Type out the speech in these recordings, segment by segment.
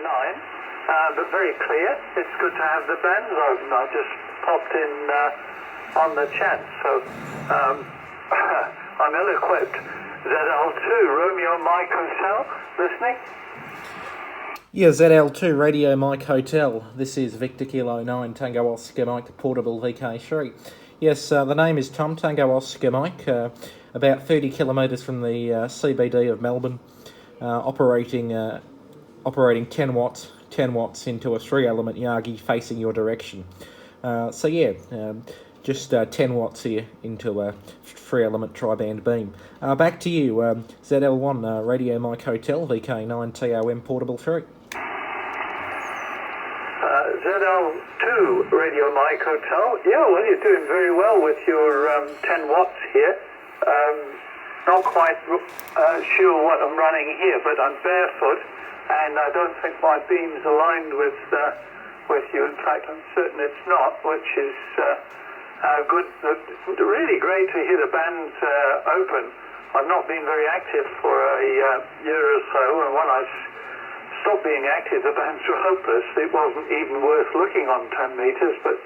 but very clear. It's good to have the bands open. I just popped in on the chance, so I'm ill-equipped. ZL2, Romeo Mike Hotel, listening? Yeah, ZL2 Radio Mike Hotel. This is Victor Kilo 9 Tango Oscar Mike Portable VK3. Yes, the name is Tom Tango Oscar Mike, about 30 kilometres from the CBD of Melbourne, operating 10 watts into a 3-element Yagi facing your direction. Just 10 watts here into a 3-element tri-band beam. Back to you, ZL1 Radio Mike Hotel, VK9 TOM Portable 3. ZL2 Radio Mike Hotel. Yeah, well, you're doing very well with your 10 watts here. Not quite sure what I'm running here, but I'm barefoot, and I don't think my beam's aligned with you. In fact, I'm certain it's not, which is good. Really great to hear the bands open. I've not been very active for a year or so, and when I stopped being active, the bands were hopeless. It wasn't even worth looking on 10 metres, but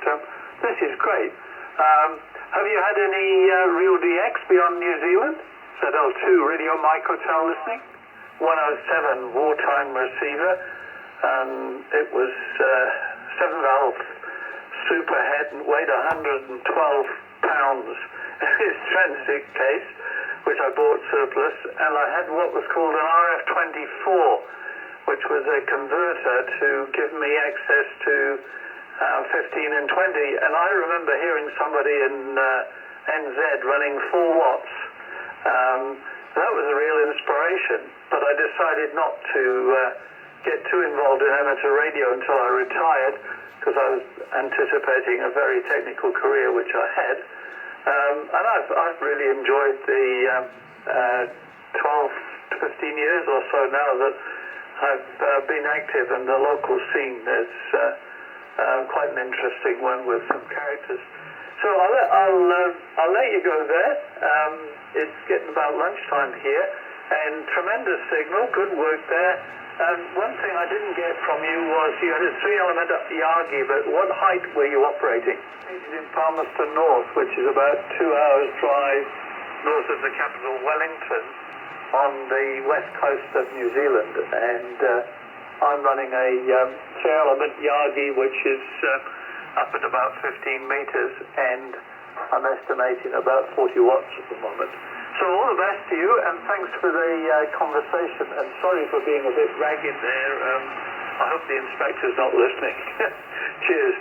this is great. Have you had any real DX beyond New Zealand? ZL2 Radio Mike Hotel listening? 107 wartime receiver. It was 7-valve superhead and weighed 112 pounds. His transit case, which I bought surplus, and I had what was called an RF24, which was a converter to give me access to 15 and 20. And I remember hearing somebody in NZ running 4 watts. That was a real inspiration, but I decided not to get too involved in amateur radio until I retired, because I was anticipating a very technical career, which I had. And I've really enjoyed the 12 to 15 years or so now that I've been active in the local scene. It's quite an interesting one with some characters. So I'll let you go there. It's getting about lunchtime here, and tremendous signal, good work there. One thing I didn't get from you was you had a 3-element Yagi, but what height were you operating? In Palmerston North, which is about 2 hours drive north of the capital, Wellington, on the west coast of New Zealand, and I'm running a 3-element Yagi, which is up at about 15 metres, and I'm estimating about 40 watts at the moment. So all the best to you, and thanks for the conversation, and sorry for being a bit ragged there. I hope the inspector's not listening. Cheers.